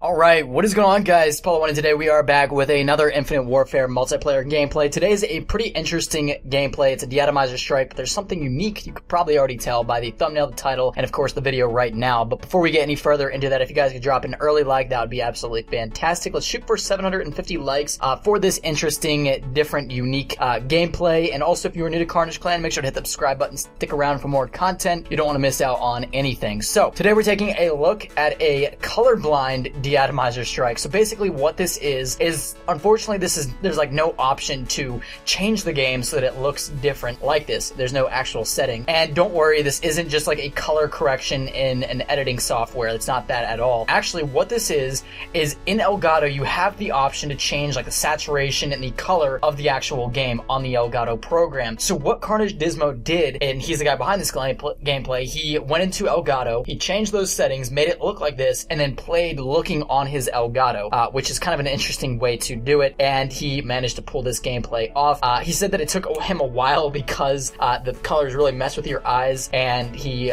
Alright, what is going on, guys? Polo1, and today we are back with another Infinite Warfare multiplayer gameplay. Today is a pretty interesting gameplay. It's a De-Atomizer strike, but there's something unique. You could probably already tell by the thumbnail, the title, and of course the video right now. But before we get any further into that, if you guys could drop an early like, that would be absolutely fantastic. Let's shoot for 750 likes for this interesting, different, unique gameplay. And also, if you are new to Carnage Clan, make sure to hit the subscribe button, stick around for more content. You don't want to miss out on anything. So, today we're taking a look at a colorblind De-Atomizer strike. So basically what this is unfortunately there's like no option to change the game so that it looks different like this. There's no actual setting. And don't worry, this isn't just like a color correction in an editing software. It's not that at all. Actually, what this is in Elgato you have the option to change like the saturation and the color of the actual game on the Elgato program. So what Carnage Dismo did, and he's the guy behind this gameplay, he went into Elgato, he changed those settings, made it look like this, and then played looking on his Elgato, which is kind of an interesting way to do it, and he managed to pull this gameplay off. He said that it took him a while because the colors really mess with your eyes, and he,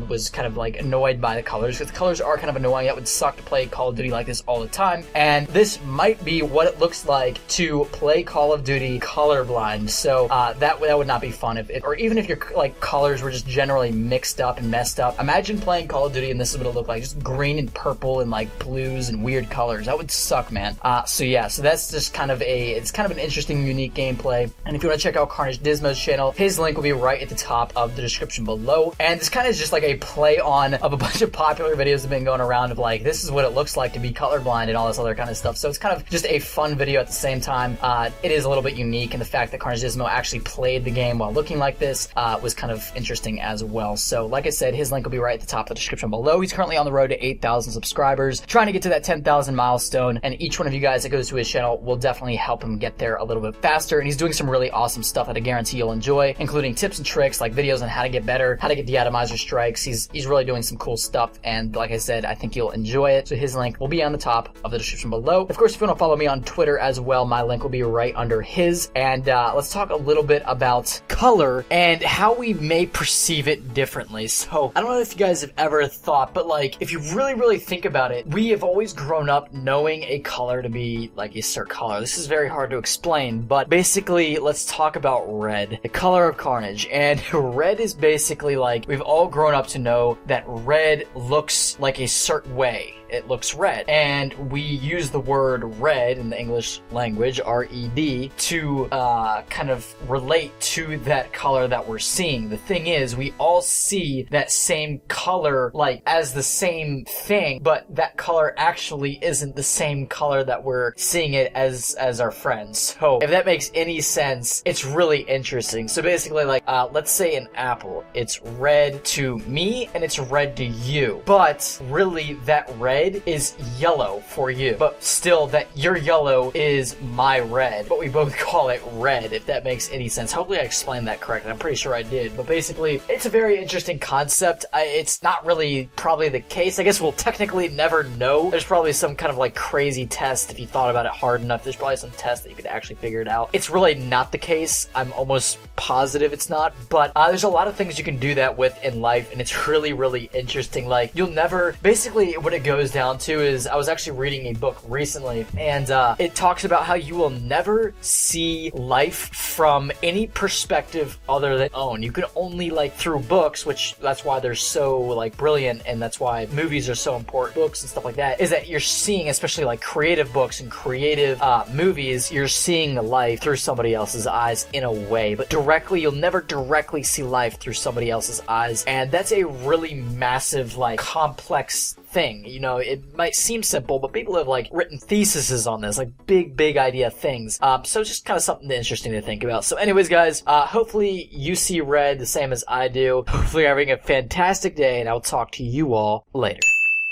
was kind of like annoyed by the colors, because the colors are kind of annoying. That would suck to play Call of Duty like this all the time, and this might be what it looks like to play Call of Duty colorblind. So that would not be fun, or even if your like colors were just generally mixed up and messed up. Imagine playing Call of Duty and this is what it looked like, just green and purple and like blues and weird colors. That would suck, man. So that's just kind of an interesting, unique gameplay. And if you want to check out Carnage Dismo's channel, his link will be right at the top of the description below. And this kind of is just like a play on of a bunch of popular videos that have been going around of like, this is what it looks like to be colorblind and all this other kind of stuff. So it's kind of just a fun video at the same time. It is a little bit unique, and the fact that Carnage Dismo actually played the game while looking like this was kind of interesting as well. So like I said, his link will be right at the top of the description below. He's currently on the road to 8,000 subscribers, trying to get to that 10,000 milestone, and each one of you guys that goes to his channel will definitely help him get there a little bit faster. And he's doing some really awesome stuff that I guarantee you'll enjoy, including tips and tricks like videos on how to get better, how to get De-Atomizer strikes. He's really doing some cool stuff, and like I said, I think you'll enjoy it. So his link will be on the top of the description below. Of course, if you want to follow me on Twitter as well, my link will be right under his. And let's talk a little bit about color and how we may perceive it differently. So I don't know if you guys have ever thought, but like if you really think about it, we have always grown up knowing a color to be like a certain color. This is very hard to explain, but basically let's talk about red, the color of Carnage. And red is basically like, we've all grown up to know that red looks like a certain way. It looks red, and we use the word red in the English language, R-E-D, to kind of relate to that color that we're seeing. The thing is, we all see that same color like as the same thing, but that color actually isn't the same color that we're seeing it as our friends. So if that makes any sense, it's really interesting. So basically, like let's say an apple, it's red to me and it's red to you, but really that red is yellow for you, but still that your yellow is my red, but we both call it red, if that makes any sense. Hopefully I explained that correctly. I'm pretty sure I did, but basically it's a very interesting concept. It's not really probably the case. I guess we'll technically never know. There's probably some kind of like crazy test. If you thought about it hard enough, there's probably some test that you could actually figure it out. It's really not the case. I'm almost positive it's not, but there's a lot of things you can do that with in life, and it's really interesting. Like, you'll never, basically what it goes down to is, I was actually reading a book recently, and it talks about how you will never see life from any perspective other than own. You can only, like, through books, which that's why they're so like brilliant, and that's why movies are so important, books and stuff like that, is that you're seeing, especially like creative books and creative movies, you're seeing life through somebody else's eyes in a way, but directly, you'll never directly see life through somebody else's eyes. And that's a really massive, like, complex thing. It might seem simple, but people have like written theses on this, like big idea things. So just kind of something interesting to think about. So anyways, guys, hopefully you see red the same as I do. Hopefully you're having a fantastic day, and I'll talk to you all later.